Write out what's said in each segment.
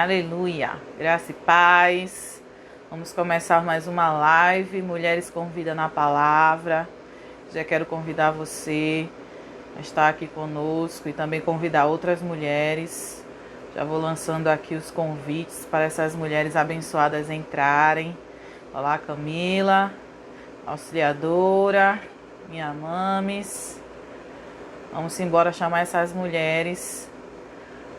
aleluia. Graça e paz. Vamos começar mais uma live. Mulheres com Vida na Palavra. Já quero convidar você a estar aqui conosco e também convidar outras mulheres. Já vou lançando aqui os convites para essas mulheres abençoadas entrarem. Olá, Camila, auxiliadora, minha mames. Vamos embora chamar essas mulheres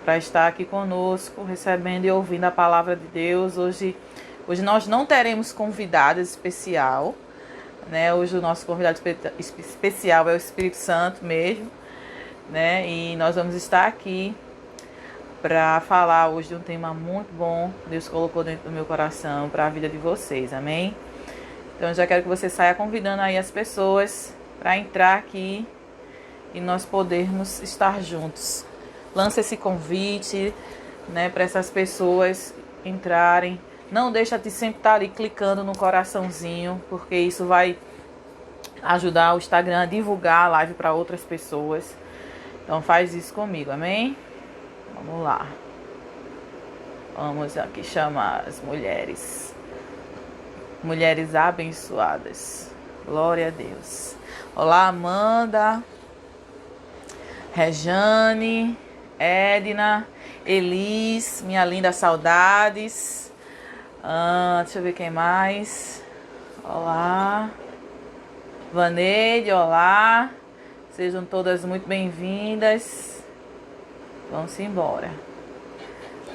para estar aqui conosco, recebendo e ouvindo a palavra de Deus. Hoje nós não teremos convidada especial, né? Hoje o nosso convidado especial é o Espírito Santo mesmo, né? E nós vamos estar aqui para falar hoje de um tema muito bom. Deus colocou dentro do meu coração para a vida de vocês, amém? Então eu já quero que você saia convidando aí as pessoas para entrar aqui e nós podermos estar juntos. Lança esse convite, né, para essas pessoas entrarem. Não deixa de sempre estar ali clicando no coraçãozinho, porque isso vai ajudar o Instagram a divulgar a live para outras pessoas. Então faz isso comigo, amém? Vamos lá. Vamos aqui chamar as mulheres. Mulheres abençoadas. Glória a Deus. Olá, Amanda, Rejane, Edna, Elis, minha linda, saudades. Deixa eu ver quem mais. Olá. Vaneide, olá. Sejam todas muito bem-vindas. Vamos embora.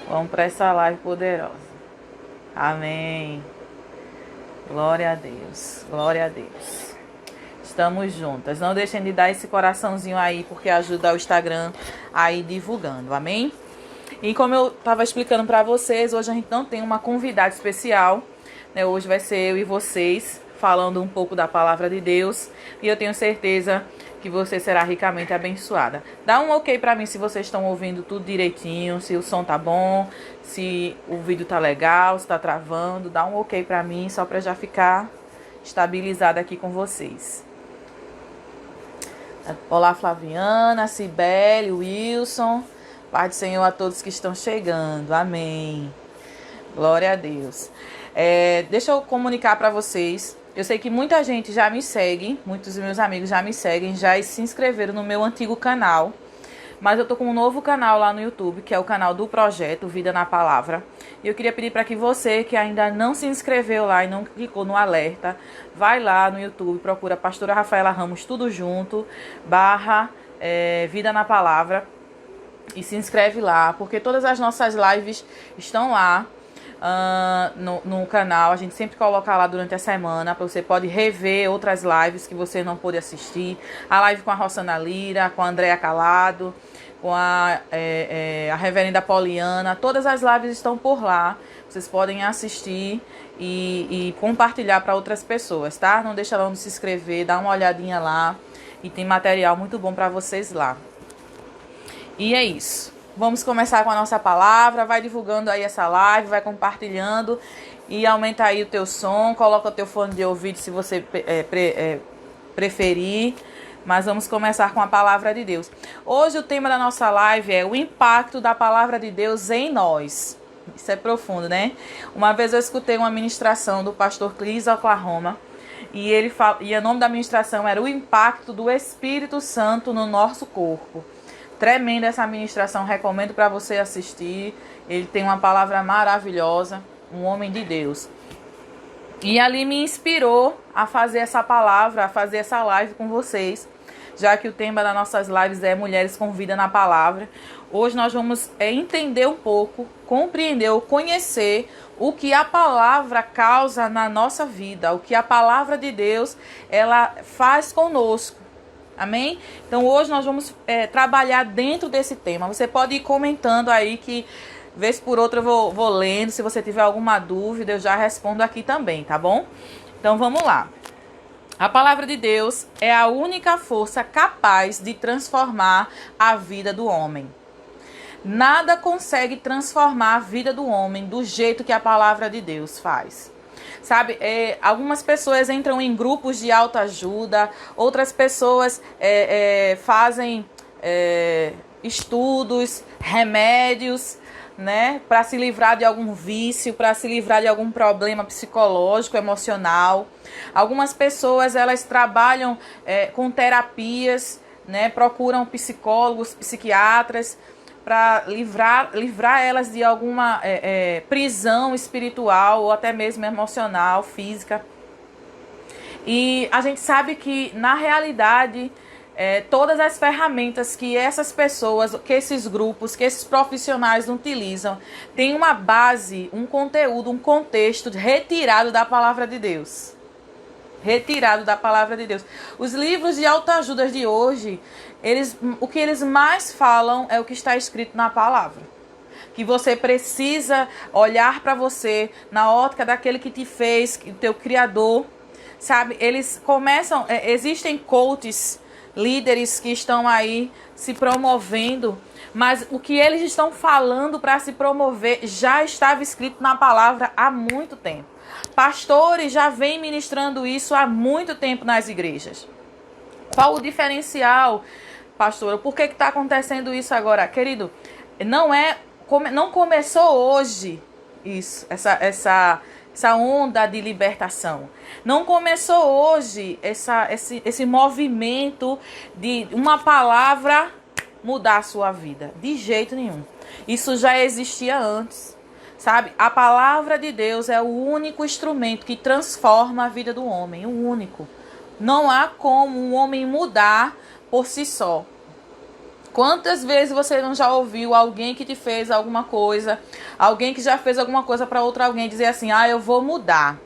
Vamos para essa live poderosa. Amém. Glória a Deus. Glória a Deus. Estamos juntas. Não deixem de dar esse coraçãozinho aí, porque ajuda o Instagram a ir divulgando, amém? E como eu estava explicando para vocês, hoje a gente não tem uma convidada especial, né? Hoje vai ser eu e vocês falando um pouco da palavra de Deus. E eu tenho certeza que você será ricamente abençoada. Dá um ok para mim se vocês estão ouvindo tudo direitinho, se o som tá bom, se o vídeo tá legal, se tá travando. Dá um ok para mim, só para já ficar estabilizada aqui com vocês. Olá, Flaviana, Cibele, Wilson. Paz do Senhor a todos que estão chegando. Amém. Glória a Deus. Deixa eu comunicar para vocês. Eu sei que muita gente já me segue, muitos dos meus amigos já me seguem, já se inscreveram no meu antigo canal. Mas eu tô com um novo canal lá no YouTube, que é o canal do projeto Vida na Palavra. E eu queria pedir para que você que ainda não se inscreveu lá e não clicou no alerta, vai lá no YouTube, procura Pastora Rafaela Ramos, tudo junto, Vida na Palavra, e se inscreve lá, porque todas as nossas lives estão lá no canal. A gente sempre coloca lá durante a semana, para você pode rever outras lives que você não pôde assistir. A live com a Rossana Lira, com a Andréa Calado, com a Reverenda Poliana. Todas as lives estão por lá. Vocês podem assistir e compartilhar para outras pessoas, tá? Não deixa não de se inscrever, dá uma olhadinha lá. E tem material muito bom para vocês lá. E é isso. Vamos começar com a nossa palavra. Vai divulgando aí essa live, vai compartilhando. E aumenta aí o teu som. Coloca o teu fone de ouvido se você preferir. Mas vamos começar com a palavra de Deus. Hoje o tema da nossa live é o impacto da palavra de Deus em nós. Isso é profundo, né? Uma vez eu escutei uma ministração do pastor Cris Oklahoma. E o nome da ministração era o impacto do Espírito Santo no nosso corpo. Tremenda essa ministração, recomendo para você assistir. Ele tem uma palavra maravilhosa, um homem de Deus. E ali me inspirou a fazer essa palavra, a fazer essa live com vocês, já que o tema das nossas lives é Mulheres com Vida na Palavra. Hoje nós vamos entender um pouco, compreender ou conhecer o que a palavra causa na nossa vida, o que a palavra de Deus ela faz conosco. Amém? Então hoje nós vamos trabalhar dentro desse tema. Você pode ir comentando aí que vez por outra eu vou lendo. Se você tiver alguma dúvida eu já respondo aqui também, tá bom? Então vamos lá. A palavra de Deus é a única força capaz de transformar a vida do homem. Nada consegue transformar a vida do homem do jeito que a palavra de Deus faz. Sabe, algumas pessoas entram em grupos de autoajuda, outras pessoas fazem estudos, remédios, né, para se livrar de algum vício, para se livrar de algum problema psicológico, emocional. Algumas pessoas, elas trabalham com terapias, né, procuram psicólogos, psiquiatras, para livrar elas de alguma prisão espiritual ou até mesmo emocional, física. E a gente sabe que, na realidade, todas as ferramentas que essas pessoas, que esses grupos, que esses profissionais utilizam, tem uma base, um conteúdo, um contexto retirado da palavra de Deus. Retirado da palavra de Deus. Os livros de autoajuda de hoje, o que eles mais falam é o que está escrito na palavra. Que você precisa olhar para você na ótica daquele que te fez, o teu Criador. Sabe, eles começam, existem coaches, líderes que estão aí se promovendo, mas o que eles estão falando para se promover já estava escrito na palavra há muito tempo. Pastores já vêm ministrando isso há muito tempo nas igrejas. Qual o diferencial, pastora? Por que está acontecendo isso agora? Querido, não começou hoje isso, essa onda de libertação. Não começou hoje esse movimento de uma palavra mudar a sua vida. De jeito nenhum. Isso já existia antes. Sabe? A palavra de Deus é o único instrumento que transforma a vida do homem. O único. Não há como um homem mudar por si só. Quantas vezes você não já ouviu alguém que te fez alguma coisa, alguém que já fez alguma coisa para outra alguém dizer assim, eu vou mudar.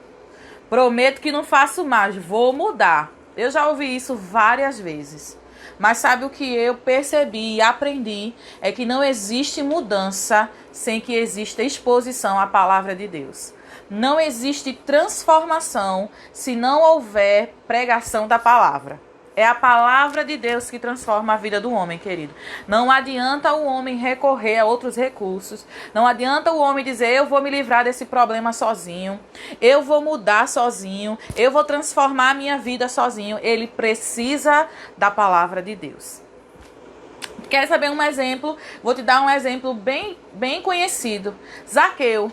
Prometo que não faço mais, vou mudar. Eu já ouvi isso várias vezes. Mas sabe o que eu percebi e aprendi? É que não existe mudança sem que exista exposição à palavra de Deus. Não existe transformação se não houver pregação da palavra. É a palavra de Deus que transforma a vida do homem, querido. Não adianta o homem recorrer a outros recursos. Não adianta o homem dizer, eu vou me livrar desse problema sozinho. Eu vou mudar sozinho. Eu vou transformar a minha vida sozinho. Ele precisa da palavra de Deus. Quer saber um exemplo? Vou te dar um exemplo bem conhecido. Zaqueu.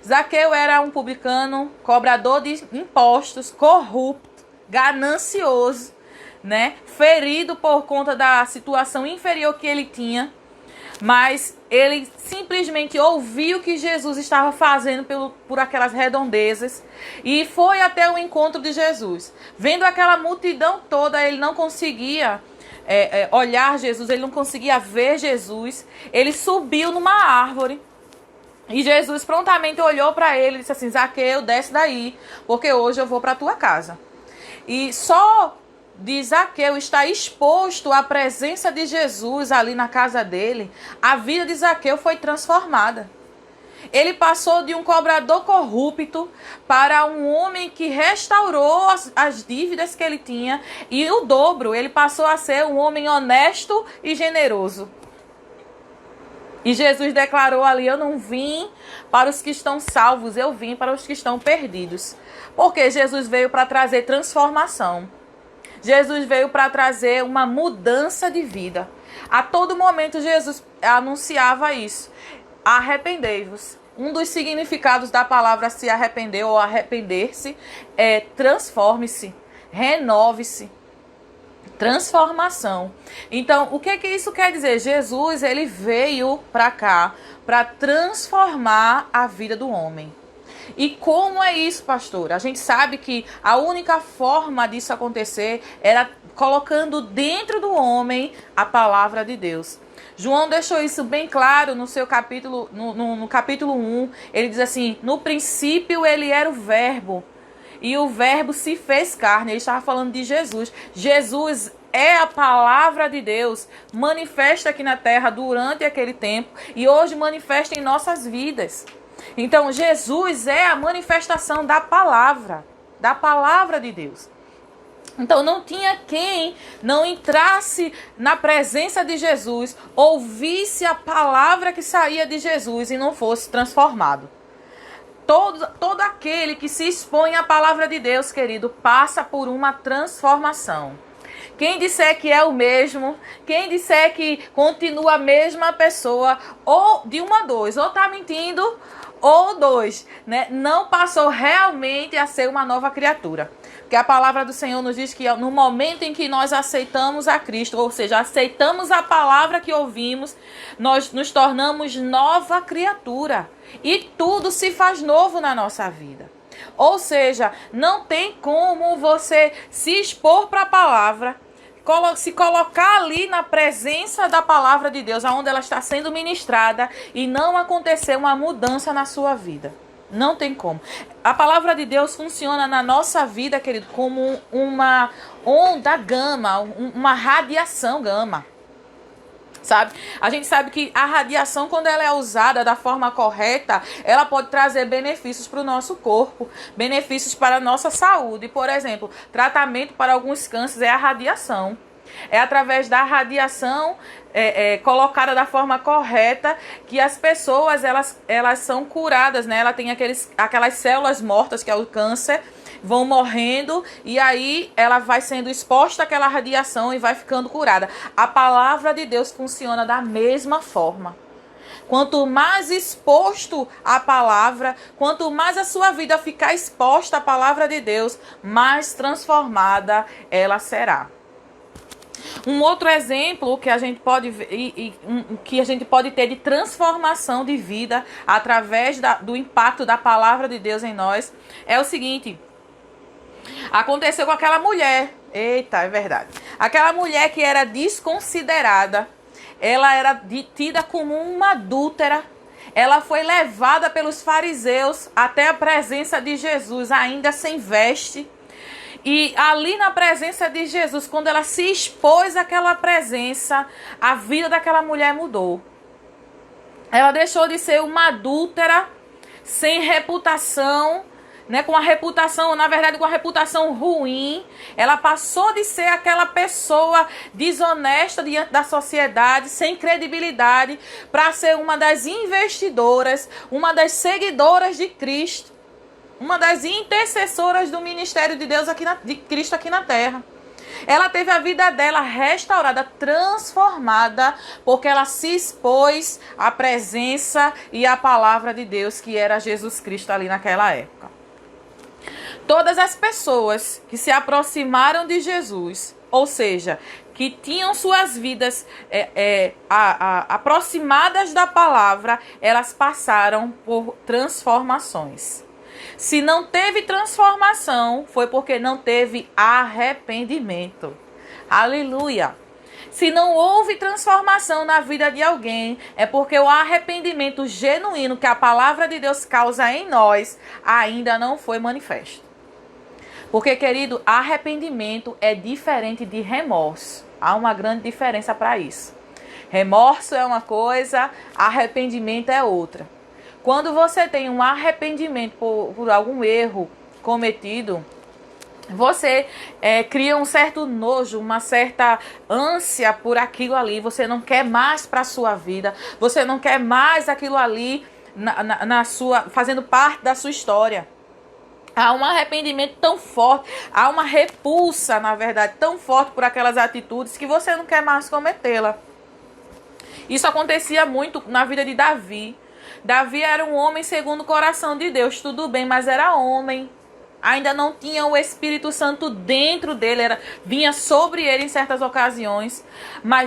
Zaqueu era um publicano, cobrador de impostos, corrupto, ganancioso, né? Ferido por conta da situação inferior que ele tinha, mas ele simplesmente ouviu o que Jesus estava fazendo por aquelas redondezas e foi até o encontro de Jesus. Vendo aquela multidão toda, ele não conseguia olhar Jesus, ele não conseguia ver Jesus. Ele subiu numa árvore e Jesus prontamente olhou para ele e disse assim, Zaqueu, desce daí, porque hoje eu vou para a tua casa. E só de Zaqueu está exposto à presença de Jesus ali na casa dele, a vida de Zaqueu foi transformada. Ele passou de um cobrador corrupto para um homem que restaurou as dívidas que ele tinha, e o dobro, ele passou a ser um homem honesto e generoso. E Jesus declarou ali, eu não vim para os que estão salvos, eu vim para os que estão perdidos. Porque Jesus veio para trazer transformação. Jesus veio para trazer uma mudança de vida. A todo momento Jesus anunciava isso. Arrependei-vos. Um dos significados da palavra se arrepender ou arrepender-se é transforme-se, renove-se. Transformação. Então, o que isso quer dizer? Jesus, ele veio para cá para transformar a vida do homem. E como é isso, pastor? A gente sabe que a única forma disso acontecer era colocando dentro do homem a palavra de Deus. João deixou isso bem claro no seu capítulo, no capítulo 1. Ele diz assim, no princípio ele era o verbo, e o verbo se fez carne. Ele estava falando de Jesus. Jesus é a palavra de Deus, manifesta aqui na terra durante aquele tempo, e hoje manifesta em nossas vidas. Então, Jesus é a manifestação da palavra de Deus. Então, não tinha quem não entrasse na presença de Jesus, ouvisse a palavra que saía de Jesus e não fosse transformado. Todo aquele que se expõe à palavra de Deus, querido, passa por uma transformação. Quem disser que é o mesmo, quem disser que continua a mesma pessoa, ou de uma a dois, ou está mentindo, ou dois, né? Não passou realmente a ser uma nova criatura. Porque a palavra do Senhor nos diz que no momento em que nós aceitamos a Cristo, ou seja, aceitamos a palavra que ouvimos, nós nos tornamos nova criatura. E tudo se faz novo na nossa vida. Ou seja, não tem como você se expor para a palavra, se colocar ali na presença da palavra de Deus, onde ela está sendo ministrada, e não acontecer uma mudança na sua vida. Não tem como. A palavra de Deus funciona na nossa vida, querido, como uma onda gama, uma radiação gama. Sabe? A gente sabe que a radiação, quando ela é usada da forma correta, ela pode trazer benefícios para o nosso corpo, benefícios para a nossa saúde. Por exemplo, tratamento para alguns cânceres é a radiação. É através da radiação colocada da forma correta que as pessoas elas são curadas, né? Ela tem aquelas células mortas, que é o câncer, vão morrendo e aí ela vai sendo exposta àquela radiação e vai ficando curada. A palavra de Deus funciona da mesma forma. Quanto mais exposto à palavra, quanto mais a sua vida ficar exposta à palavra de Deus, mais transformada ela será. Um outro exemplo que a gente pode ver, que a gente pode ter de transformação de vida através do impacto da palavra de Deus em nós é o seguinte: aconteceu com aquela mulher. Eita, é verdade. Aquela mulher que era desconsiderada, ela era tida como uma adúltera. Ela foi levada pelos fariseus até a presença de Jesus, ainda sem veste. E ali na presença de Jesus, quando ela se expôs àquela presença, a vida daquela mulher mudou. Ela deixou de ser uma adúltera, sem reputação, né, com a reputação, na verdade, com a reputação ruim. Ela passou de ser aquela pessoa desonesta diante da sociedade, sem credibilidade, para ser uma das investidoras, uma das seguidoras de Cristo, uma das intercessoras do ministério de Deus de Cristo aqui na terra. Ela teve a vida dela restaurada, transformada, porque ela se expôs à presença e à palavra de Deus, que era Jesus Cristo ali naquela época. Todas as pessoas que se aproximaram de Jesus, ou seja, que tinham suas vidas aproximadas da palavra, elas passaram por transformações. Se não teve transformação, foi porque não teve arrependimento. Aleluia! Se não houve transformação na vida de alguém, é porque o arrependimento genuíno que a palavra de Deus causa em nós ainda não foi manifesto. Porque, querido, arrependimento é diferente de remorso. Há uma grande diferença para isso. Remorso é uma coisa, arrependimento é outra. Quando você tem um arrependimento por algum erro cometido, você cria um certo nojo, uma certa ânsia por aquilo ali. Você não quer mais para a sua vida. Você não quer mais aquilo ali fazendo parte da sua história. Há um arrependimento tão forte, há uma repulsa, na verdade, tão forte por aquelas atitudes que você não quer mais cometê-la. Isso acontecia muito na vida de Davi. Davi era um homem segundo o coração de Deus, tudo bem, mas era homem. Ainda não tinha o Espírito Santo dentro dele, vinha sobre ele em certas ocasiões.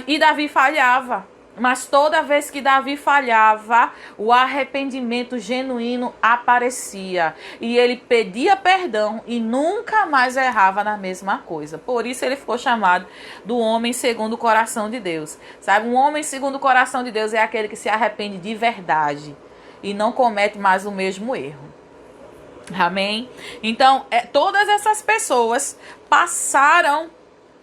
E Davi falhava. Mas toda vez que Davi falhava, o arrependimento genuíno aparecia. E ele pedia perdão e nunca mais errava na mesma coisa. Por isso ele ficou chamado do homem segundo o coração de Deus. Sabe, um homem segundo o coração de Deus é aquele que se arrepende de verdade e não comete mais o mesmo erro. Amém? Então, todas essas pessoas passaram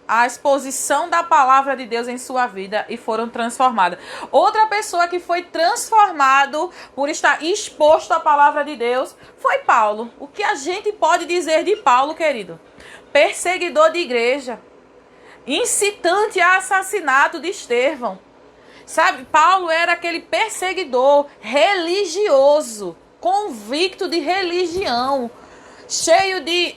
a exposição da palavra de Deus em sua vida e foram transformadas. Outra pessoa que foi transformado por estar exposto à palavra de Deus foi Paulo. O que a gente pode dizer de Paulo, querido? Perseguidor de igreja, incitante a assassinato de Estevão. Sabe, Paulo era aquele perseguidor religioso, convicto de religião, cheio de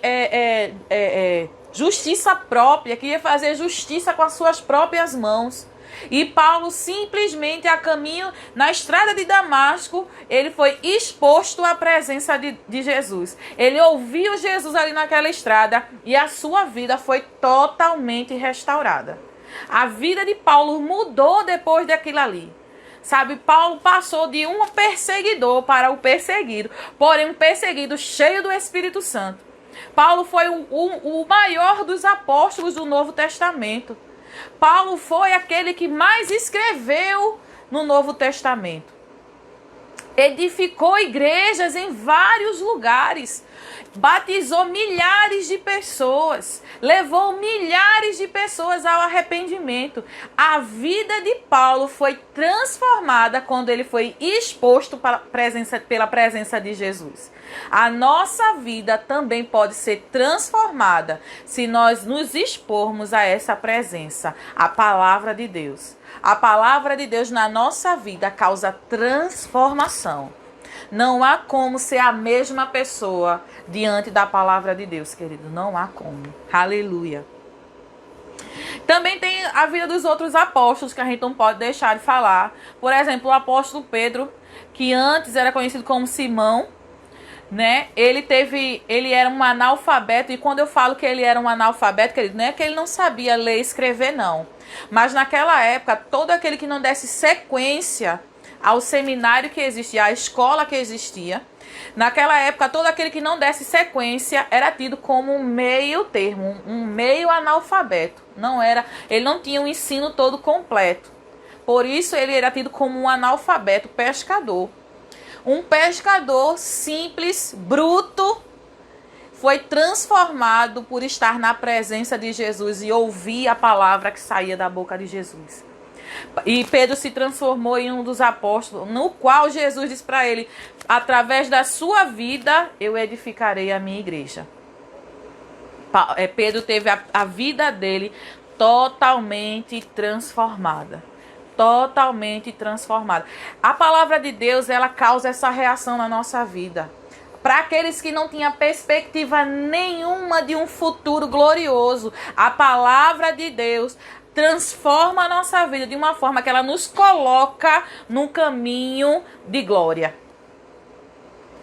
justiça própria, queria fazer justiça com as suas próprias mãos. E Paulo simplesmente a caminho, na estrada de Damasco, ele foi exposto à presença de Jesus. Ele ouviu Jesus ali naquela estrada e a sua vida foi totalmente restaurada. A vida de Paulo mudou depois daquilo ali. Sabe, Paulo passou de um perseguidor para o perseguido, porém um perseguido cheio do Espírito Santo. Paulo foi o maior dos apóstolos do Novo Testamento. Paulo foi aquele que mais escreveu no Novo Testamento. Edificou igrejas em vários lugares. Batizou milhares de pessoas. Levou milhares de pessoas ao arrependimento. A vida de Paulo foi transformada quando ele foi exposto pela presença de Jesus. A nossa vida também pode ser transformada se nós nos expormos a essa presença, a palavra de Deus. A palavra de Deus na nossa vida causa transformação. Não há como ser a mesma pessoa diante da palavra de Deus, querido. Não há como. Aleluia. Também tem a vida dos outros apóstolos que a gente não pode deixar de falar. Por exemplo, o apóstolo Pedro, que antes era conhecido como Simão, né? Ele era um analfabeto, e quando eu falo que ele era um analfabeto, querido, não é que ele não sabia ler e escrever, não. Mas naquela época, todo aquele que não desse sequência ao seminário que existia, à escola que existia, naquela época, todo aquele que não desse sequência era tido como um meio termo, um meio analfabeto. Ele não tinha o ensino todo completo. Por isso ele era tido como um analfabeto pescador. Um pescador simples, bruto, foi transformado por estar na presença de Jesus e ouvir a palavra que saía da boca de Jesus. E Pedro se transformou em um dos apóstolos, no qual Jesus disse para ele: através da sua vida eu edificarei a minha igreja. Pedro teve a vida dele totalmente transformada. Totalmente transformada. A palavra de Deus, ela causa essa reação na nossa vida. Para aqueles que não tinham perspectiva nenhuma de um futuro glorioso, a palavra de Deus transforma a nossa vida de uma forma que ela nos coloca num caminho de glória.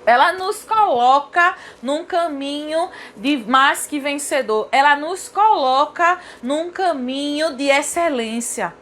Ela nos coloca num caminho de mais que vencedor. Ela nos coloca num caminho de excelência.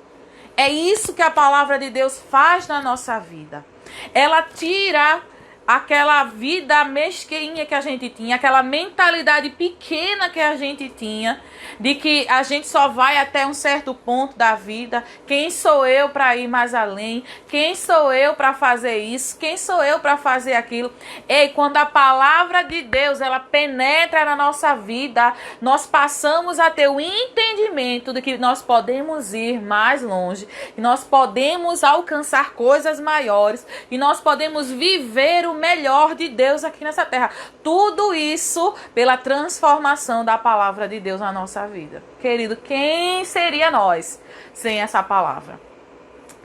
É isso que a palavra de Deus faz na nossa vida. Ela tira aquela vida mesquinha que a gente tinha, aquela mentalidade pequena que a gente tinha, de que a gente só vai até um certo ponto da vida. Quem sou eu para ir mais além? Quem sou eu para fazer isso? Quem sou eu para fazer aquilo? Ei, quando a palavra de Deus ela penetra na nossa vida, nós passamos a ter o entendimento de que nós podemos ir mais longe, que nós podemos alcançar coisas maiores, e nós podemos viver o melhor de Deus aqui nessa terra. Tudo isso pela transformação da palavra de Deus na nossa vida. Querido, quem seria nós sem essa palavra?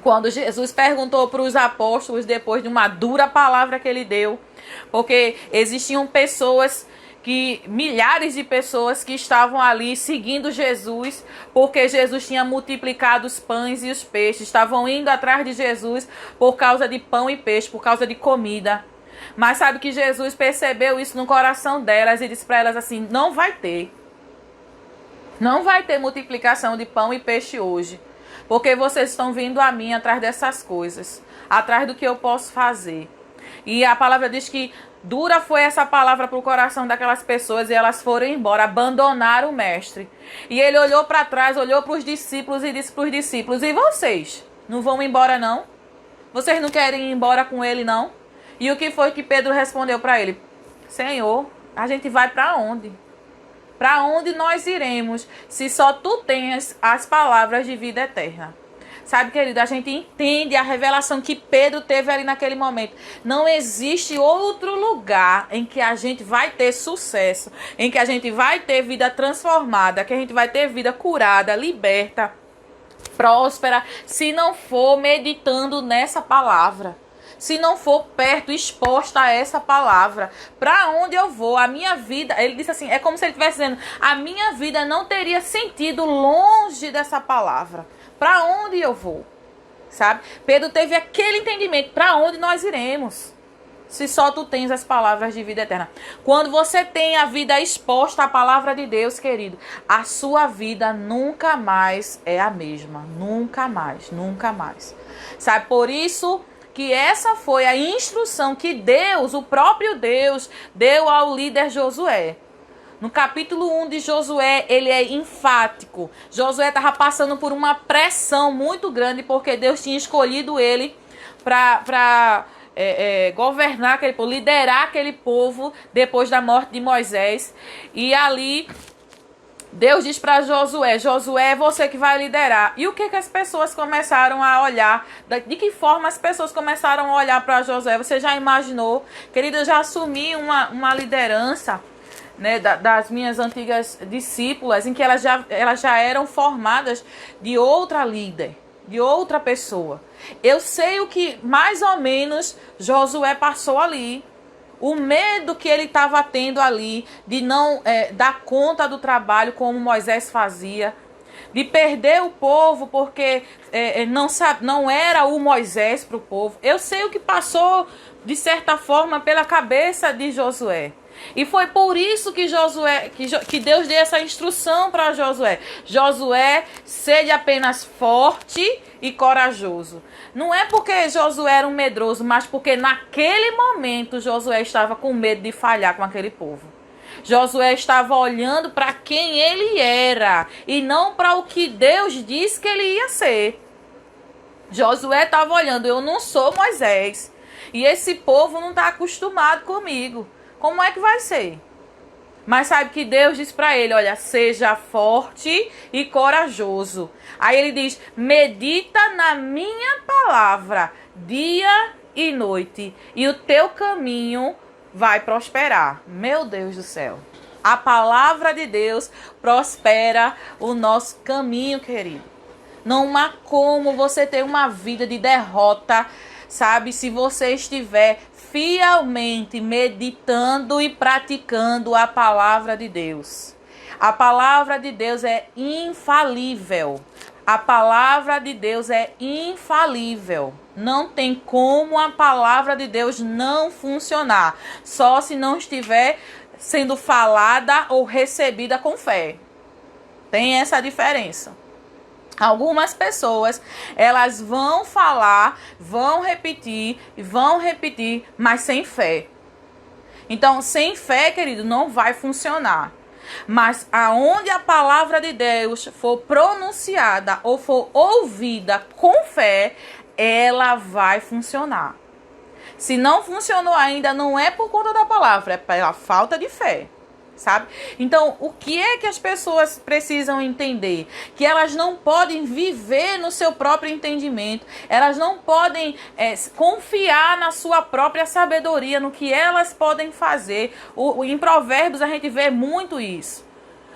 Quando Jesus perguntou para os apóstolos, depois de uma dura palavra que ele deu, porque existiam milhares de pessoas que estavam ali seguindo Jesus, porque Jesus tinha multiplicado os pães e os peixes, estavam indo atrás de Jesus por causa de pão e peixe, por causa de comida. Mas sabe que Jesus percebeu isso no coração delas e disse para elas assim: não vai ter multiplicação de pão e peixe hoje, porque vocês estão vindo a mim atrás dessas coisas, atrás do que eu posso fazer. E a palavra diz que dura foi essa palavra para o coração daquelas pessoas, e elas foram embora, abandonaram o mestre. E ele olhou para trás, olhou para os discípulos e disse para os discípulos: e vocês? Não vão embora não? Vocês não querem ir embora com ele não? E o que foi que Pedro respondeu para ele? Senhor, a gente vai para onde? Para onde nós iremos se só tu tens as palavras de vida eterna? Sabe, querido, a gente entende a revelação que Pedro teve ali naquele momento. Não existe outro lugar em que a gente vai ter sucesso, em que a gente vai ter vida transformada, que a gente vai ter vida curada, liberta, próspera, se não for meditando nessa palavra. se não for perto, exposta a essa palavra? Para onde eu vou? A minha vida, ele disse assim, é como se ele estivesse dizendo, a minha vida não teria sentido longe dessa palavra. Para onde eu vou? Sabe? Pedro teve aquele entendimento, para onde nós iremos? Se só tu tens as palavras de vida eterna. Quando você tem a vida exposta à palavra de Deus, querido, a sua vida nunca mais é a mesma. Nunca mais, nunca mais. Sabe, por isso que essa foi a instrução que Deus, o próprio Deus, deu ao líder Josué. No capítulo 1 de Josué, ele é enfático. Josué estava passando por uma pressão muito grande, porque Deus tinha escolhido ele para governar aquele povo, liderar aquele povo depois da morte de Moisés. E ali Deus diz para Josué, Josué, é você que vai liderar. E o que as pessoas começaram a olhar? De que forma as pessoas começaram a olhar para Josué? Você já imaginou? Querida, eu já assumi uma liderança, né, das minhas antigas discípulas, em que elas já eram formadas de outra líder, de outra pessoa. Eu sei o que mais ou menos Josué passou ali. O medo que ele estava tendo ali de não dar conta do trabalho como Moisés fazia. De perder o povo porque não era o Moisés para o povo. Eu sei o que passou, de certa forma, pela cabeça de Josué. E foi por isso que que Deus deu essa instrução para Josué. Josué, seja apenas forte e corajoso. Não é porque Josué era um medroso, mas porque naquele momento Josué estava com medo de falhar com aquele povo. Josué estava olhando para quem ele era e não para o que Deus disse que ele ia ser. Josué estava olhando, eu não sou Moisés e esse povo não está acostumado comigo. Como é que vai ser? Mas sabe que Deus diz para ele, olha, seja forte e corajoso. Aí ele diz, medita na minha palavra dia e noite, e o teu caminho vai prosperar. Meu Deus do céu. A palavra de Deus prospera o nosso caminho, querido. Não há como você ter uma vida de derrota, sabe, se você estiver fielmente meditando e praticando a palavra de Deus. A palavra de Deus é infalível. A palavra de Deus é infalível. Não tem como a palavra de Deus não funcionar. Só se não estiver sendo falada ou recebida com fé. Tem essa diferença. Algumas pessoas, elas vão falar, vão repetir, mas sem fé. Então, sem fé, querido, não vai funcionar. Mas aonde a palavra de Deus for pronunciada ou for ouvida com fé, ela vai funcionar. Se não funcionou ainda, não é por conta da palavra, é pela falta de fé. Sabe? Então, o que é que as pessoas precisam entender? Que elas não podem viver no seu próprio entendimento. Elas não podem confiar na sua própria sabedoria, no que elas podem fazer. Em Provérbios a gente vê muito isso.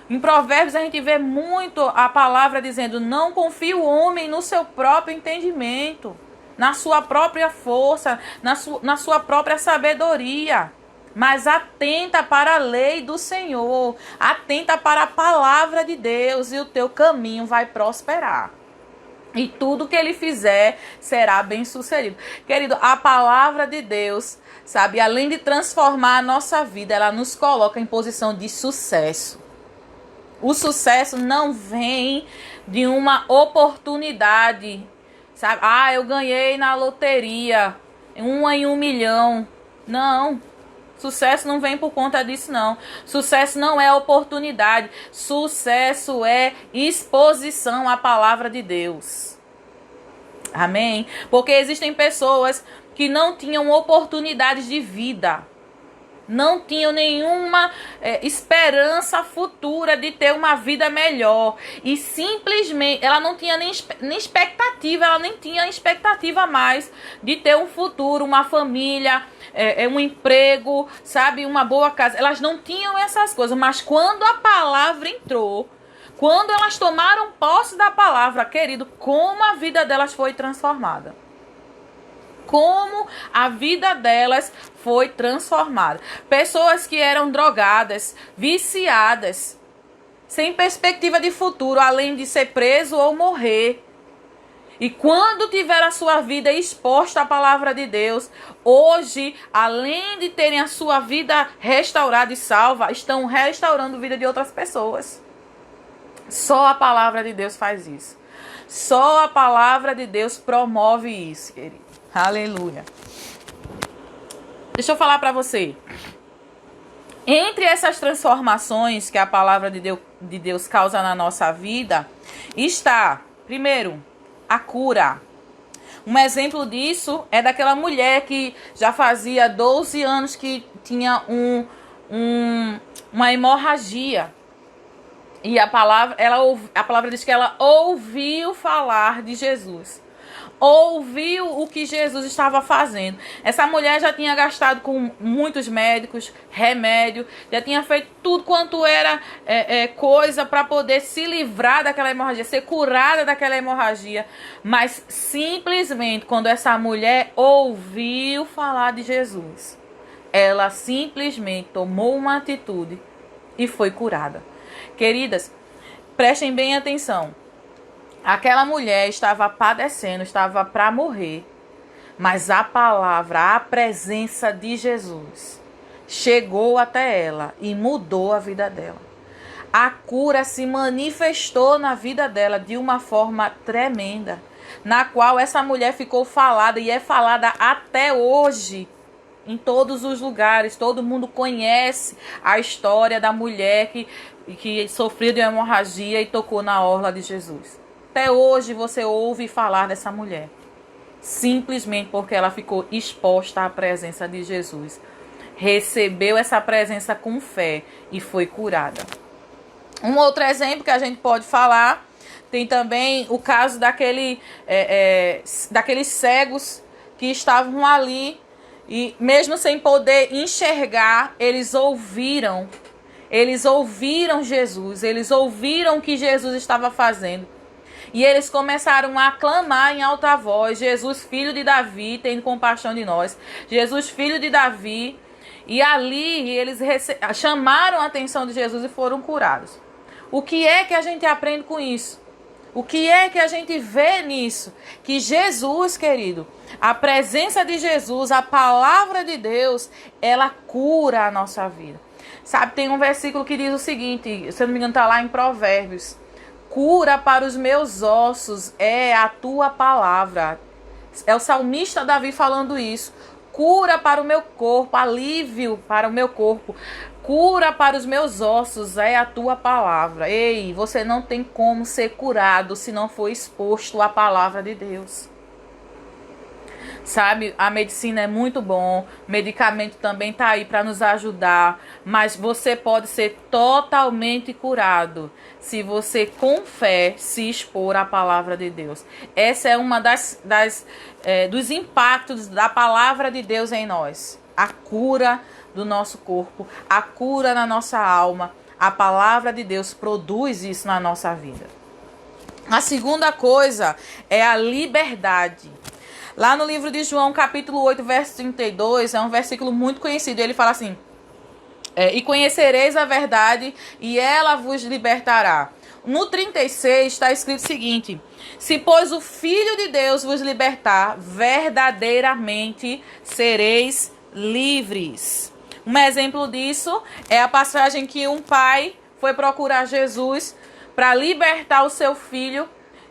Em Provérbios a gente vê muito a palavra dizendo, não confie o homem no seu próprio entendimento, na sua própria força, na sua própria sabedoria. Mas atenta para a lei do Senhor, atenta para a palavra de Deus e o teu caminho vai prosperar. E tudo que ele fizer será bem sucedido. Querido, a palavra de Deus, sabe, além de transformar a nossa vida, ela nos coloca em posição de sucesso. O sucesso não vem de uma oportunidade, sabe? Ah, eu ganhei na loteria, 1 em 1 milhão. Não. Sucesso não vem por conta disso, não. Sucesso não é oportunidade. Sucesso é exposição à palavra de Deus. Amém? Porque existem pessoas que não tinham oportunidades de vida. Não tinham nenhuma esperança futura de ter uma vida melhor. E simplesmente, ela não tinha nem expectativa, ela nem tinha expectativa mais de ter um futuro, uma família, um emprego, sabe, uma boa casa. Elas não tinham essas coisas, mas quando a palavra entrou, quando elas tomaram posse da palavra, querido, como a vida delas foi transformada. como a vida delas foi transformada. Pessoas que eram drogadas, viciadas, sem perspectiva de futuro, além de ser preso ou morrer. E quando tiver a sua vida exposta à palavra de Deus, hoje, além de terem a sua vida restaurada e salva, estão restaurando a vida de outras pessoas. Só a palavra de Deus faz isso. Só a palavra de Deus promove isso, querido. Aleluia. Deixa eu falar para você. Entre essas transformações que a palavra de Deus causa na nossa vida, está, primeiro, a cura. Um exemplo disso é daquela mulher que já fazia 12 anos que tinha uma hemorragia. E a palavra diz que ela ouviu falar de Jesus. Ouviu o que Jesus estava fazendo. Essa mulher já tinha gastado com muitos médicos, remédio, já tinha feito tudo quanto era coisa para poder se livrar daquela hemorragia, ser curada daquela hemorragia. Mas simplesmente quando essa mulher ouviu falar de Jesus, ela simplesmente tomou uma atitude e foi curada. Queridas, prestem bem atenção. Aquela mulher estava padecendo, estava para morrer. Mas a palavra, a presença de Jesus chegou até ela e mudou a vida dela. A cura se manifestou na vida dela de uma forma tremenda, na qual essa mulher ficou falada e é falada até hoje. Em todos os lugares, todo mundo conhece a história da mulher que sofreu de uma hemorragia e tocou na orla de Jesus. Até hoje você ouve falar dessa mulher, simplesmente porque ela ficou exposta à presença de Jesus. Recebeu essa presença com fé e foi curada. Um outro exemplo que a gente pode falar, tem também o caso daqueles cegos que estavam ali e mesmo sem poder enxergar, eles ouviram Jesus, eles ouviram o que Jesus estava fazendo. E eles começaram a clamar em alta voz: Jesus, filho de Davi, tem compaixão de nós. Jesus, filho de Davi. E ali eles chamaram a atenção de Jesus e foram curados. O que é que a gente aprende com isso? O que é que a gente vê nisso? Que Jesus, querido, a presença de Jesus, a palavra de Deus, ela cura a nossa vida. Sabe, tem um versículo que diz o seguinte, se eu não me engano está lá em Provérbios: cura para os meus ossos é a tua palavra. É o salmista Davi falando isso. Cura para o meu corpo, alívio para o meu corpo. Cura para os meus ossos é a tua palavra. Ei, você não tem como ser curado se não for exposto à palavra de Deus. Sabe, a medicina é muito bom, medicamento também está aí para nos ajudar, mas você pode ser totalmente curado se você com fé se expor à palavra de Deus. Essa é uma dos impactos da palavra de Deus em nós. A cura do nosso corpo, a cura na nossa alma. A palavra de Deus produz isso na nossa vida. A segunda coisa é a liberdade. Lá no livro de João, capítulo 8, verso 32, é um versículo muito conhecido. Ele fala assim: e conhecereis a verdade, e ela vos libertará. No 36 está escrito o seguinte: se, pois, o Filho de Deus vos libertar, verdadeiramente sereis livres. Um exemplo disso é a passagem que um pai foi procurar Jesus para libertar o seu filho,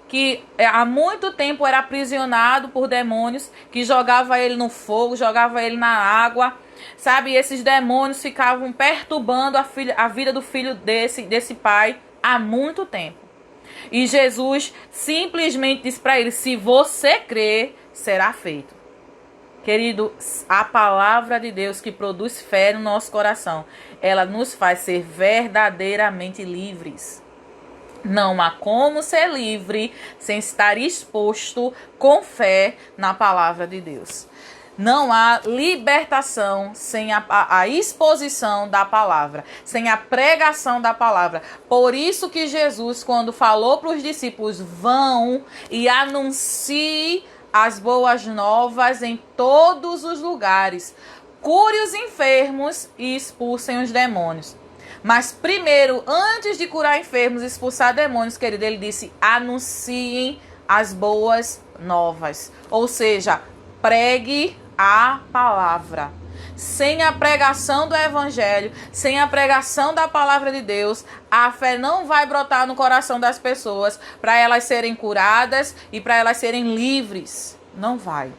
que há muito tempo era aprisionado por demônios, que jogava ele no fogo, jogava ele na água, sabe? E esses demônios ficavam perturbando a vida do filho desse pai há muito tempo. E Jesus simplesmente disse para ele: se você crer, será feito. Querido, a palavra de Deus que produz fé no nosso coração, ela nos faz ser verdadeiramente livres. Não há como ser livre sem estar exposto com fé na palavra de Deus. Não há libertação sem a exposição da palavra, sem a pregação da palavra. Por isso que Jesus, quando falou para os discípulos: vão e anunciem as boas novas em todos os lugares. Cure os enfermos e expulsem os demônios. Mas primeiro, antes de curar enfermos e expulsar demônios, querido, ele disse: anunciem as boas novas. Ou seja, pregue a palavra. Sem a pregação do evangelho, sem a pregação da palavra de Deus, a fé não vai brotar no coração das pessoas para elas serem curadas e para elas serem livres. Não vai.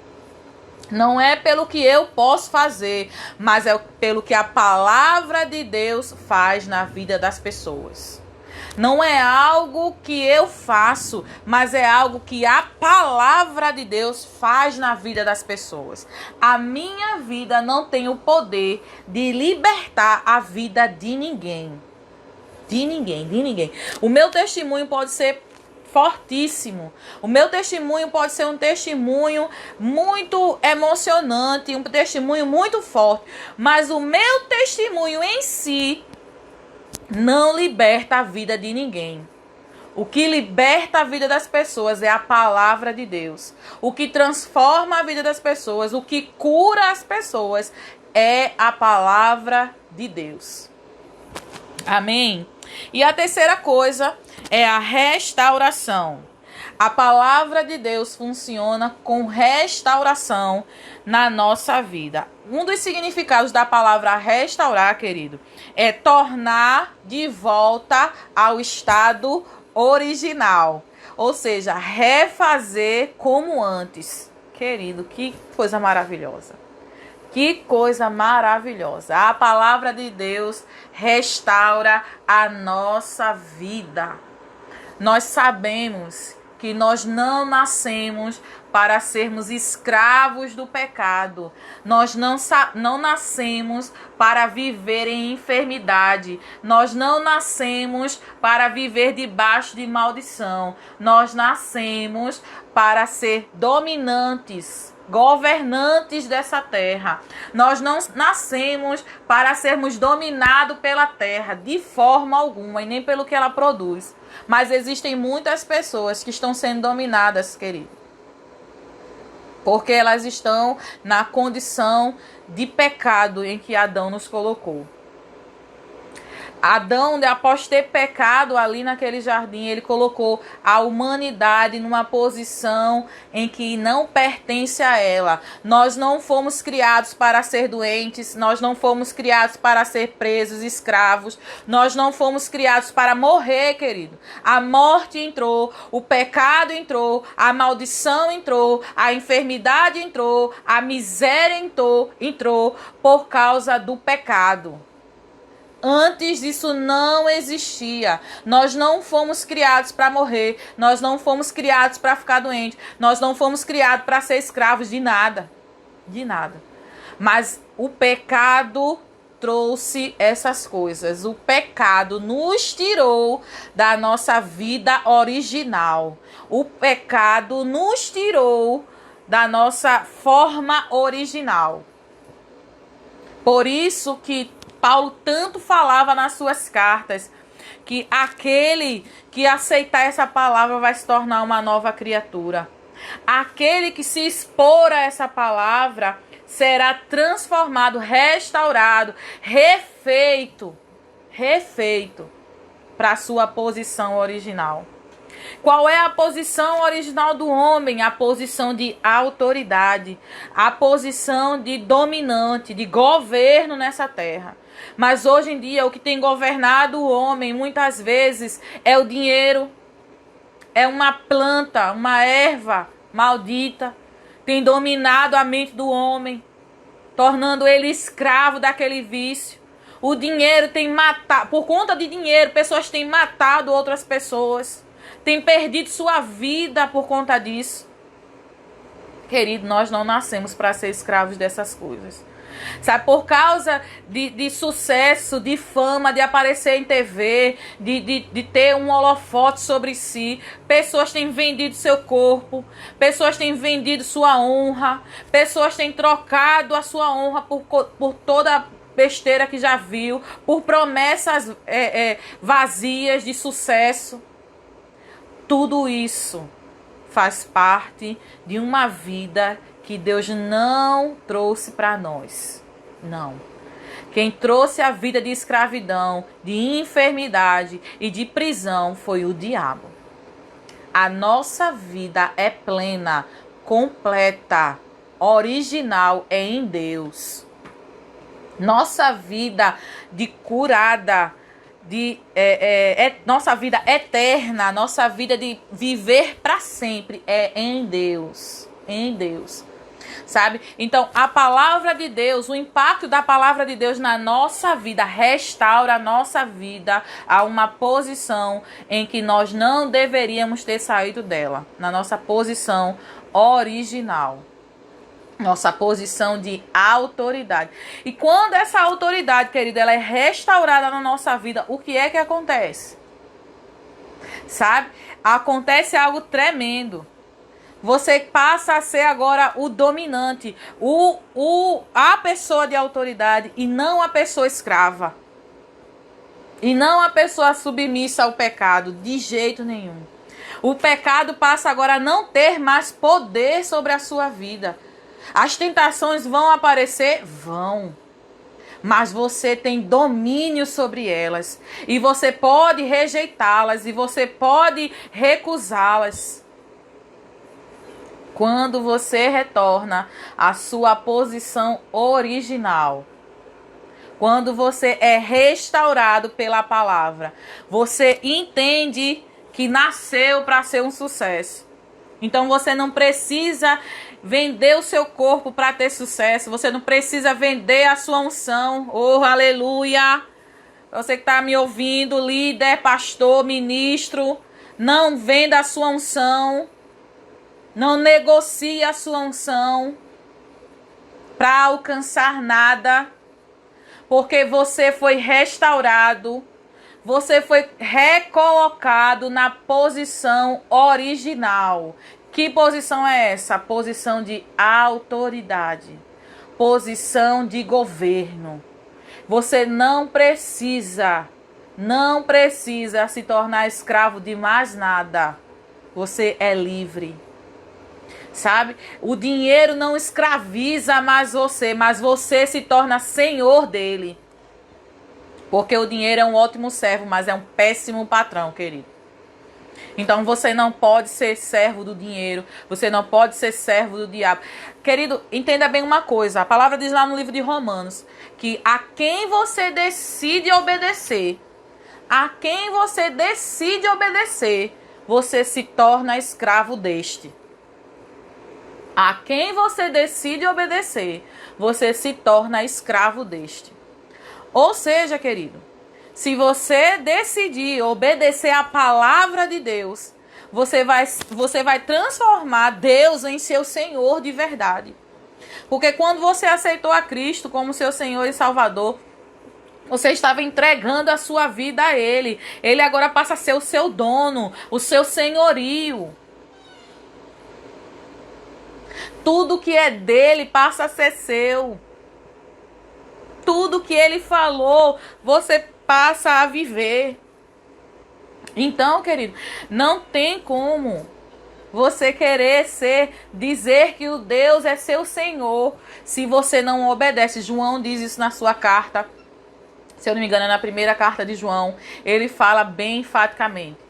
Não é pelo que eu posso fazer, mas é pelo que a palavra de Deus faz na vida das pessoas. Não é algo que eu faço, mas é algo que a palavra de Deus faz na vida das pessoas. A minha vida não tem o poder de libertar a vida de ninguém. De ninguém, de ninguém. O meu testemunho pode ser fortíssimo. O meu testemunho pode ser um testemunho muito emocionante, um testemunho muito forte, mas o meu testemunho em si não liberta a vida de ninguém. O que liberta a vida das pessoas é a palavra de Deus. O que transforma a vida das pessoas, o que cura as pessoas é a palavra de Deus. Amém? E a terceira coisa é a restauração. A palavra de Deus funciona com restauração na nossa vida. Um dos significados da palavra restaurar, querido, é tornar de volta ao estado original. Ou seja, refazer como antes. Querido, que coisa maravilhosa. Que coisa maravilhosa. A palavra de Deus restaura a nossa vida. Nós sabemos que nós não nascemos para sermos escravos do pecado. Nós não nascemos para viver em enfermidade. Nós não nascemos para viver debaixo de maldição. Nós nascemos para ser dominantes, governantes dessa terra. Nós não nascemos para sermos dominados pela terra de forma alguma e nem pelo que ela produz. Mas existem muitas pessoas que estão sendo dominadas, querido, porque elas estão na condição de pecado em que Adão nos colocou. Adão, após ter pecado ali naquele jardim, ele colocou a humanidade numa posição em que não pertence a ela. Nós não fomos criados para ser doentes, nós não fomos criados para ser presos, escravos, nós não fomos criados para morrer, querido. A morte entrou, o pecado entrou, a maldição entrou, a enfermidade entrou, a miséria entrou por causa do pecado. Antes disso não existia. Nós não fomos criados para morrer. Nós não fomos criados para ficar doentes. Nós não fomos criados para ser escravos de nada. De nada. Mas o pecado trouxe essas coisas. O pecado nos tirou da nossa vida original. O pecado nos tirou da nossa forma original. Por isso que Paulo tanto falava nas suas cartas que aquele que aceitar essa palavra vai se tornar uma nova criatura. Aquele que se expor a essa palavra será transformado, restaurado, refeito para a sua posição original. Qual é a posição original do homem? A posição de autoridade, a posição de dominante, de governo nessa terra. Mas hoje em dia o que tem governado o homem muitas vezes é o dinheiro, é uma planta, uma erva maldita, tem dominado a mente do homem, tornando ele escravo daquele vício. O dinheiro tem matado, por conta de dinheiro, pessoas têm matado outras pessoas, têm perdido sua vida por conta disso. Querido, nós não nascemos para ser escravos dessas coisas. Sabe, por causa de sucesso, de fama, de aparecer em TV, de ter um holofote sobre si, pessoas têm vendido seu corpo, pessoas têm vendido sua honra, pessoas têm trocado a sua honra por toda besteira que já viu, por promessas vazias de sucesso. Tudo isso faz parte de uma vida que Deus não trouxe para nós. Não. Quem trouxe a vida de escravidão, de enfermidade e de prisão foi o diabo. A nossa vida é plena, completa, original é em Deus. Nossa vida de curada, nossa vida eterna, nossa vida de viver para sempre é em Deus. Em Deus. Sabe? Então, a palavra de Deus, o impacto da palavra de Deus na nossa vida, restaura a nossa vida a uma posição em que nós não deveríamos ter saído dela, na nossa posição original, nossa posição de autoridade. E quando essa autoridade, querida, ela é restaurada na nossa vida, o que é que acontece? Sabe? Acontece algo tremendo. Você passa a ser agora o dominante, a pessoa de autoridade e não a pessoa escrava. E não a pessoa submissa ao pecado, de jeito nenhum. O pecado passa agora a não ter mais poder sobre a sua vida. As tentações vão aparecer? Vão. Mas você tem domínio sobre elas. E você pode rejeitá-las e você pode recusá-las. Quando você retorna à sua posição original, quando você é restaurado pela palavra, você entende que nasceu para ser um sucesso. Então você não precisa vender o seu corpo para ter sucesso, você não precisa vender a sua unção. Oh, aleluia! Você que está me ouvindo, líder, pastor, ministro, não venda a sua unção. Não negocie a sua unção para alcançar nada, porque você foi restaurado, você foi recolocado na posição original. Que posição é essa? Posição de autoridade, posição de governo. Você não precisa se tornar escravo de mais nada. Você é livre. Sabe? O dinheiro não escraviza mais você, mas você se torna senhor dele. Porque o dinheiro é um ótimo servo, mas é um péssimo patrão, querido. Então você não pode ser servo do dinheiro, você não pode ser servo do diabo. Querido, entenda bem uma coisa, a palavra diz lá no livro de Romanos, que a quem você decide obedecer, você se torna escravo deste. A quem você decide obedecer, você se torna escravo deste. Ou seja, querido, se você decidir obedecer a palavra de Deus, você vai transformar Deus em seu Senhor de verdade. Porque quando você aceitou a Cristo como seu Senhor e Salvador, você estava entregando a sua vida a Ele. Ele agora passa a ser o seu dono, o seu senhorio. Tudo que é dele passa a ser seu. Tudo que ele falou, você passa a viver. Então, querido, não tem como você querer dizer que o Deus é seu Senhor, se você não obedece. João diz isso na sua carta. Se eu não me engano, é na primeira carta de João. Ele fala bem enfaticamente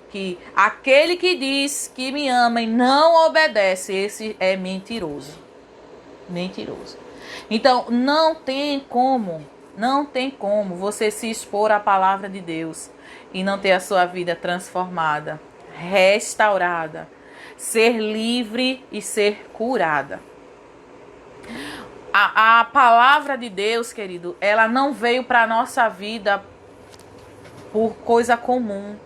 que aquele que diz que me ama e não obedece, esse é mentiroso. Mentiroso. Então, não tem como você se expor à palavra de Deus e não ter a sua vida transformada, restaurada, ser livre e ser curada. A palavra de Deus, querido, ela não veio para a nossa vida por coisa comum.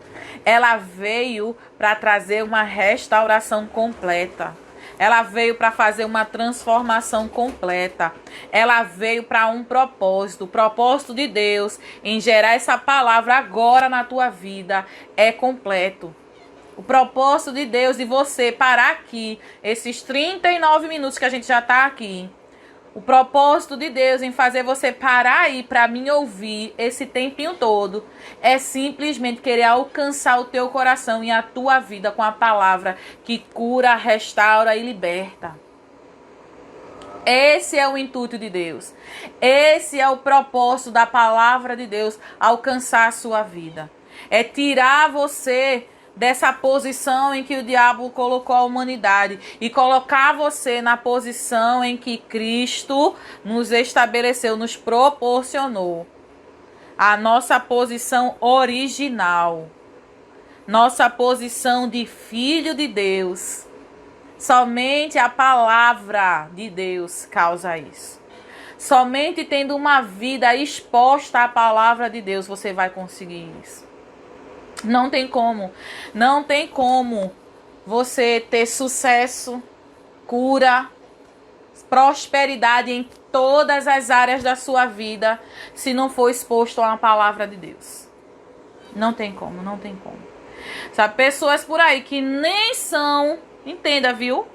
Ela veio para trazer uma restauração completa. Ela veio para fazer uma transformação completa. Ela veio para um propósito. O propósito de Deus em gerar essa palavra agora na tua vida é completo. O propósito de Deus de você parar aqui, esses 39 minutos que a gente já está aqui. O propósito de Deus em fazer você parar aí para me ouvir esse tempinho todo é simplesmente querer alcançar o teu coração e a tua vida com a palavra que cura, restaura e liberta. Esse é o intuito de Deus. Esse é o propósito da palavra de Deus, alcançar a sua vida. É tirar você dessa posição em que o diabo colocou a humanidade e colocar você na posição em que Cristo nos estabeleceu, nos proporcionou. A nossa posição original, nossa posição de filho de Deus. Somente a palavra de Deus causa isso. Somente tendo uma vida exposta à palavra de Deus você vai conseguir isso. Não tem como. Não tem como você ter sucesso, cura, prosperidade em todas as áreas da sua vida se não for exposto a uma palavra de Deus. Não tem como, não tem como. Sabe, pessoas por aí que nem são, entenda, viu?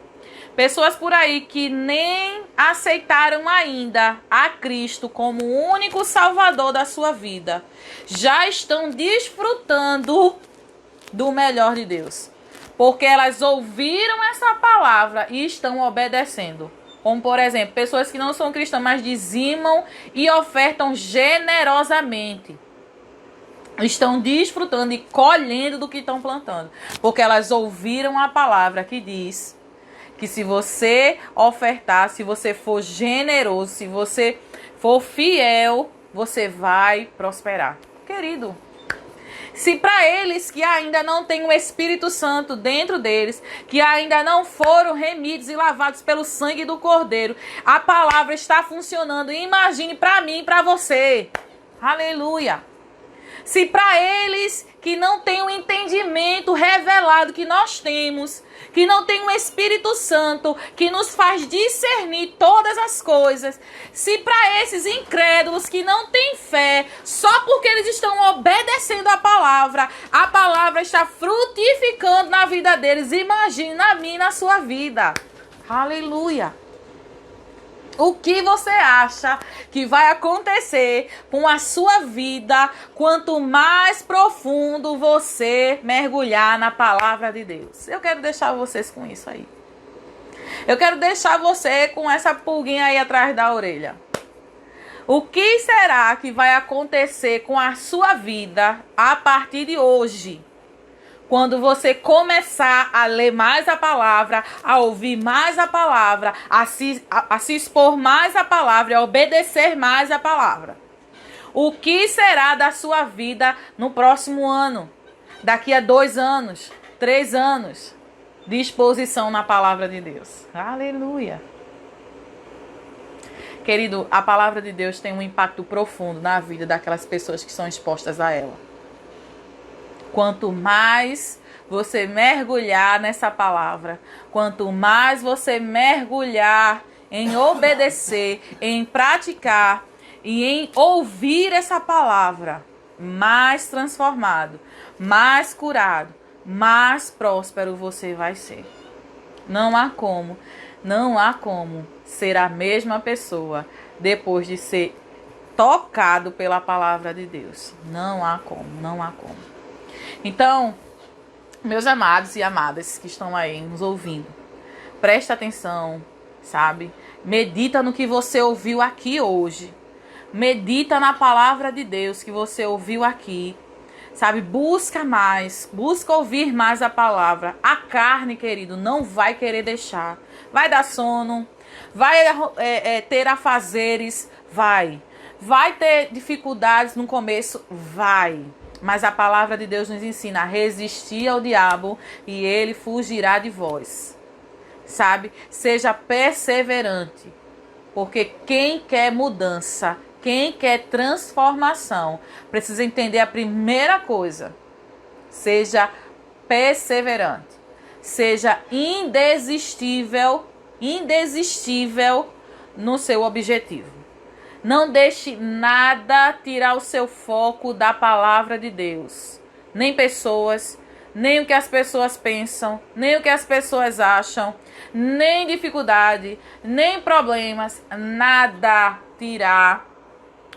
Pessoas por aí que nem aceitaram ainda a Cristo como o único Salvador da sua vida, já estão desfrutando do melhor de Deus. Porque elas ouviram essa palavra e estão obedecendo. Como, por exemplo, pessoas que não são cristãs, mas dizimam e ofertam generosamente. Estão desfrutando e colhendo do que estão plantando. Porque elas ouviram a palavra que diz que se você ofertar, se você for generoso, se você for fiel, você vai prosperar. Querido, se para eles que ainda não têm o Espírito Santo dentro deles, que ainda não foram remidos e lavados pelo sangue do Cordeiro, a palavra está funcionando, imagine para mim e para você. Aleluia! Se para eles que não têm o entendimento revelado que nós temos, que não tem o Espírito Santo que nos faz discernir todas as coisas, se para esses incrédulos que não têm fé, só porque eles estão obedecendo a palavra está frutificando na vida deles, imagine na minha e na sua vida. Aleluia! O que você acha que vai acontecer com a sua vida quanto mais profundo você mergulhar na palavra de Deus? Eu quero deixar vocês com isso aí. Eu quero deixar você com essa pulguinha aí atrás da orelha. O que será que vai acontecer com a sua vida a partir de hoje? Quando você começar a ler mais a palavra, a ouvir mais a palavra, a se expor mais à palavra, a obedecer mais a palavra. O que será da sua vida no próximo ano? Daqui a 2 anos, 3 anos de exposição na palavra de Deus. Aleluia! Querido, a palavra de Deus tem um impacto profundo na vida daquelas pessoas que são expostas a ela. Quanto mais você mergulhar nessa palavra, quanto mais você mergulhar em obedecer, em praticar e em ouvir essa palavra, mais transformado, mais curado, mais próspero você vai ser. Não há como ser a mesma pessoa depois de ser tocado pela palavra de Deus. Não há como. Então, meus amados e amadas que estão aí nos ouvindo, presta atenção, sabe? Medita no que você ouviu aqui hoje. Medita na palavra de Deus que você ouviu aqui, sabe? Busca mais, busca ouvir mais a palavra. A carne, querido, não vai querer deixar. Vai dar sono, vai ter afazeres, vai ter dificuldades no começo, vai. Mas a palavra de Deus nos ensina a resistir ao diabo e ele fugirá de vós. Sabe? Seja perseverante. Porque quem quer mudança, quem quer transformação, precisa entender a primeira coisa. Seja perseverante. Seja indesistível no seu objetivo. Não deixe nada tirar o seu foco da palavra de Deus. Nem pessoas, nem o que as pessoas pensam, nem o que as pessoas acham, nem dificuldade, nem problemas, nada tirar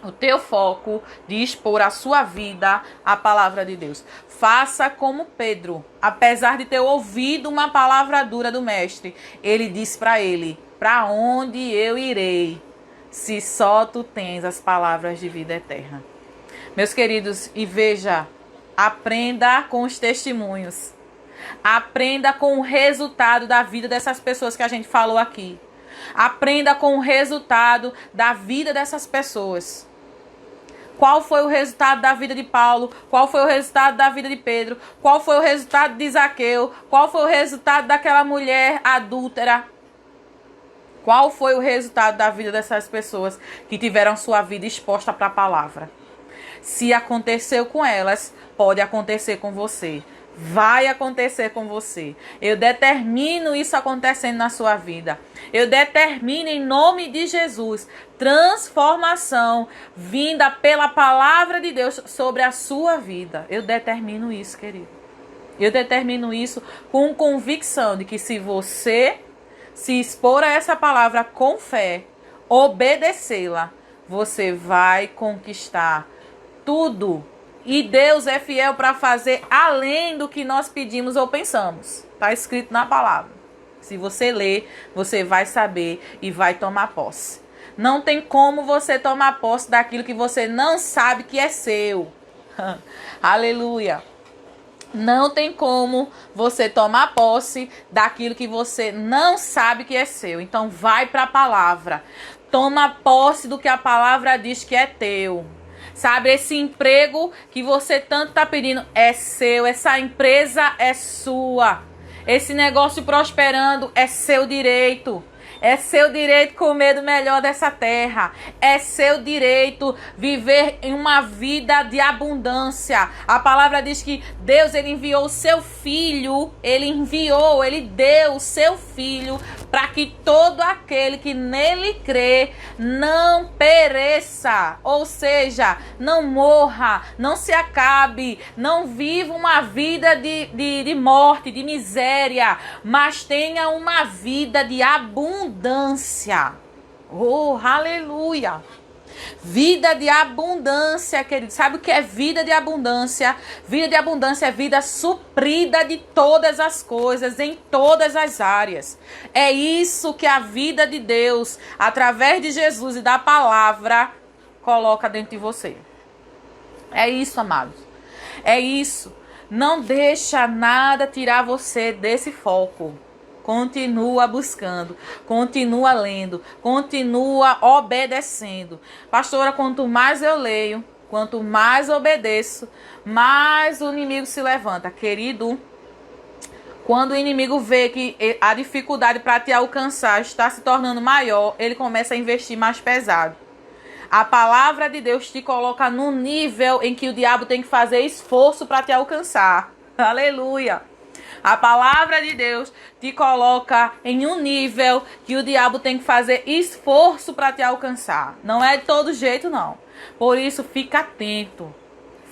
o teu foco de expor a sua vida à palavra de Deus. Faça como Pedro, apesar de ter ouvido uma palavra dura do mestre, ele disse para ele: para onde eu irei, se só tu tens as palavras de vida eterna? Meus queridos, e veja, aprenda com os testemunhos. Aprenda com o resultado da vida dessas pessoas que a gente falou aqui. Aprenda com o resultado da vida dessas pessoas. Qual foi o resultado da vida de Paulo? Qual foi o resultado da vida de Pedro? Qual foi o resultado de Zaqueu? Qual foi o resultado daquela mulher adúltera? Qual foi o resultado da vida dessas pessoas que tiveram sua vida exposta para a palavra? Se aconteceu com elas, pode acontecer com você. Vai acontecer com você. Eu determino isso acontecendo na sua vida. Eu determino em nome de Jesus transformação vinda pela palavra de Deus sobre a sua vida. Eu determino isso, querido. Eu determino isso com convicção de que se você se expor a essa palavra com fé, obedecê-la, você vai conquistar tudo. E Deus é fiel para fazer além do que nós pedimos ou pensamos. Está escrito na palavra. Se você ler, você vai saber e vai tomar posse. Não tem como você tomar posse daquilo que você não sabe que é seu. Aleluia. Não tem como você tomar posse daquilo que você não sabe que é seu. Então vai para a palavra. Toma posse do que a palavra diz que é teu. Sabe, esse emprego que você tanto está pedindo é seu. Essa empresa é sua. Esse negócio prosperando é seu direito. É seu direito comer do melhor dessa terra. É seu direito viver em uma vida de abundância. A palavra diz que Deus, ele enviou o seu filho. Ele deu o seu filho para que todo aquele que nele crê não pereça. Ou seja, não morra, não se acabe, não viva uma vida de morte, de miséria, mas tenha uma vida de abundância. Oh, aleluia! Vida de abundância, querido. Sabe o que é vida de abundância? Vida de abundância é vida suprida de todas as coisas, em todas as áreas. É isso que a vida de Deus, através de Jesus e da palavra, coloca dentro de você. É isso, amados. É isso. Não deixa nada tirar você desse foco. Continua buscando, continua lendo, continua obedecendo. Pastora, quanto mais eu leio, quanto mais obedeço, mais o inimigo se levanta. Querido, quando o inimigo vê que a dificuldade para te alcançar está se tornando maior, ele começa a investir mais pesado. A palavra de Deus te coloca num nível em que o diabo tem que fazer esforço para te alcançar. Aleluia! A palavra de Deus te coloca em um nível que o diabo tem que fazer esforço para te alcançar. Não é de todo jeito, não. Por isso, fica atento.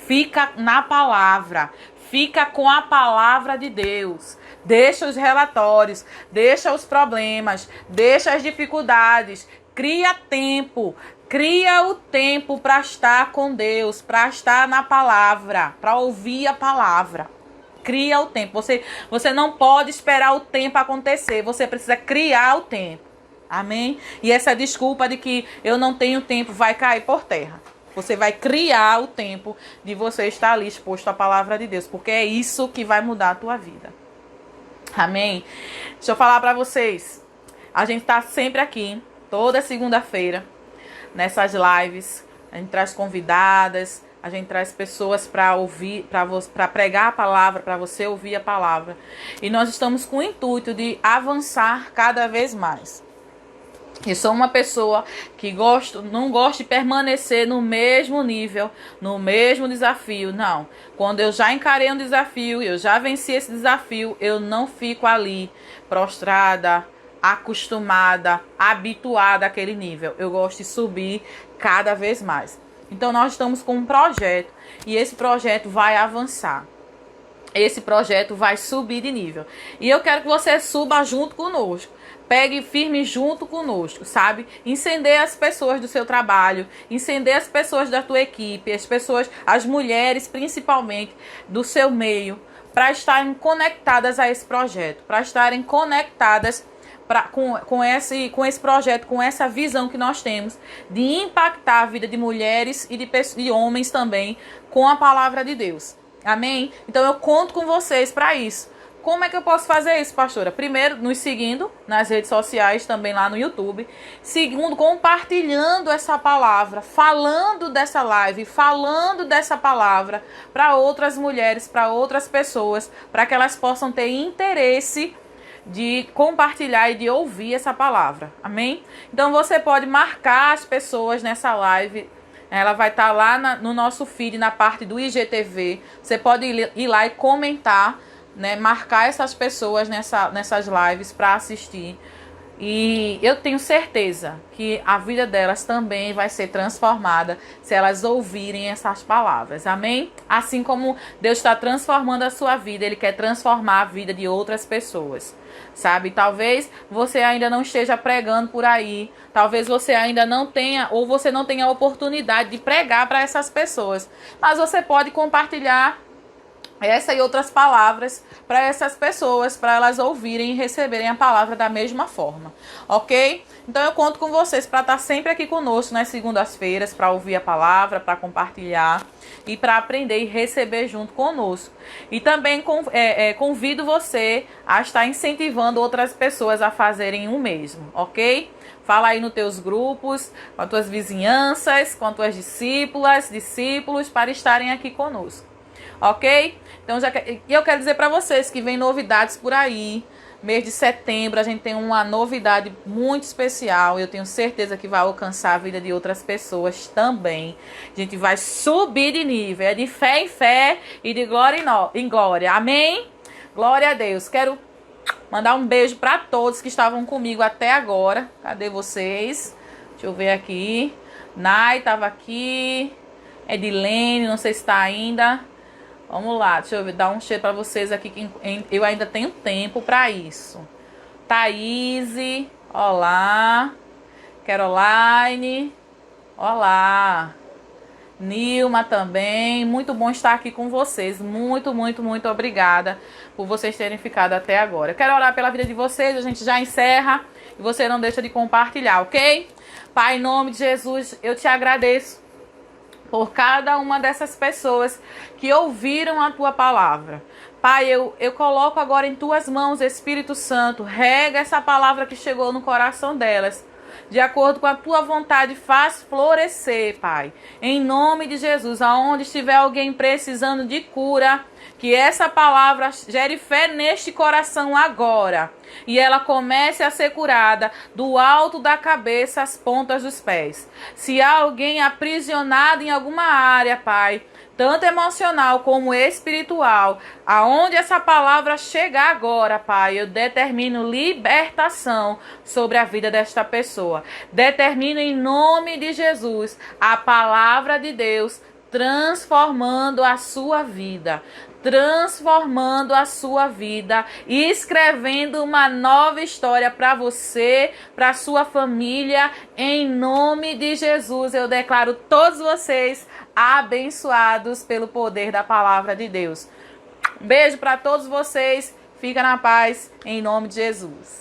Fica na palavra. Fica com a palavra de Deus. Deixa os relatórios. Deixa os problemas. Deixa as dificuldades. Cria tempo. Cria o tempo para estar com Deus. Para estar na palavra. Para ouvir a palavra. Cria o tempo. Você não pode esperar o tempo acontecer. Você precisa criar o tempo. Amém? E essa desculpa de que eu não tenho tempo vai cair por terra. Você vai criar o tempo de você estar ali exposto à palavra de Deus. Porque é isso que vai mudar a tua vida. Amém? Deixa eu falar para vocês. A gente tá sempre aqui, toda segunda-feira, nessas lives. A gente traz convidadas. A gente traz pessoas para ouvir, para pregar a palavra, para você ouvir a palavra. E nós estamos com o intuito de avançar cada vez mais. Eu sou uma pessoa que não gosto de permanecer no mesmo nível, no mesmo desafio. Não. Quando eu já encarei um desafio, eu já venci esse desafio, eu não fico ali prostrada, acostumada, habituada àquele nível. Eu gosto de subir cada vez mais. Então nós estamos com um projeto e esse projeto vai avançar. esse projeto vai subir de nível. E eu quero que você suba junto conosco. Pegue firme junto conosco, sabe? Incendeie as pessoas do seu trabalho, incendeie as pessoas da tua equipe, as mulheres principalmente do seu meio, para estarem conectadas a esse projeto, para estarem conectadas com esse projeto, com essa visão que nós temos de impactar a vida de mulheres e de homens também com a palavra de Deus. Amém? Então eu conto com vocês para isso. Como é que eu posso fazer isso, pastora? Primeiro, nos seguindo nas redes sociais, também lá no YouTube. Segundo, compartilhando essa palavra, falando dessa live, falando dessa palavra para outras mulheres, para outras pessoas, para que elas possam ter interesse de compartilhar e de ouvir essa palavra. Amém? Então você pode marcar as pessoas nessa live. Ela vai estar lá no nosso feed, na parte do IGTV. Você pode ir lá e comentar, né, marcar essas pessoas nessas lives para assistir. E eu tenho certeza que a vida delas também vai ser transformada se elas ouvirem essas palavras. Amém? Assim como Deus está transformando a sua vida, Ele quer transformar a vida de outras pessoas. Sabe? Talvez você ainda não esteja pregando por aí. Talvez você ainda não tenha, ou você não tenha a oportunidade de pregar para essas pessoas. Mas você pode compartilhar essa e outras palavras para essas pessoas, para elas ouvirem e receberem a palavra da mesma forma, ok? Então eu conto com vocês para estar sempre aqui conosco nas segundas-feiras, para ouvir a palavra, para compartilhar e para aprender e receber junto conosco. E também convido você a estar incentivando outras pessoas a fazerem o mesmo, ok? Fala aí nos teus grupos, com as tuas vizinhanças, com as tuas discípulos, para estarem aqui conosco. Ok? Então eu quero dizer para vocês que vem novidades por aí. Mês de setembro a gente tem uma novidade muito especial. Eu tenho certeza que vai alcançar a vida de outras pessoas também. A gente vai subir de nível. É de fé em fé e de glória em glória. Amém? Glória a Deus. Quero mandar um beijo para todos que estavam comigo até agora. Cadê vocês? Deixa eu ver aqui. Nai estava aqui. Edilene, não sei se está ainda. Vamos lá, deixa eu ver, dar um cheiro para vocês aqui, que eu ainda tenho tempo para isso. Thaís, olá. Caroline, olá. Nilma também, muito bom estar aqui com vocês. Muito, muito, muito obrigada por vocês terem ficado até agora. Eu quero orar pela vida de vocês, a gente já encerra e você não deixa de compartilhar, ok? Pai, em nome de Jesus, eu te agradeço por cada uma dessas pessoas que ouviram a tua palavra. Pai, eu coloco agora em tuas mãos, Espírito Santo, rega essa palavra que chegou no coração delas. De acordo com a tua vontade, faz florescer, Pai. Em nome de Jesus, aonde estiver alguém precisando de cura, que essa palavra gere fé neste coração agora. E ela comece a ser curada do alto da cabeça às pontas dos pés. Se há alguém aprisionado em alguma área, Pai, tanto emocional como espiritual, aonde essa palavra chegar agora, Pai, eu determino libertação sobre a vida desta pessoa. Determino em nome de Jesus a palavra de Deus transformando a sua vida. Transformando a sua vida e escrevendo uma nova história para você, para sua família, em nome de Jesus. Eu declaro todos vocês abençoados pelo poder da palavra de Deus. Um beijo para todos vocês, fica na paz, em nome de Jesus.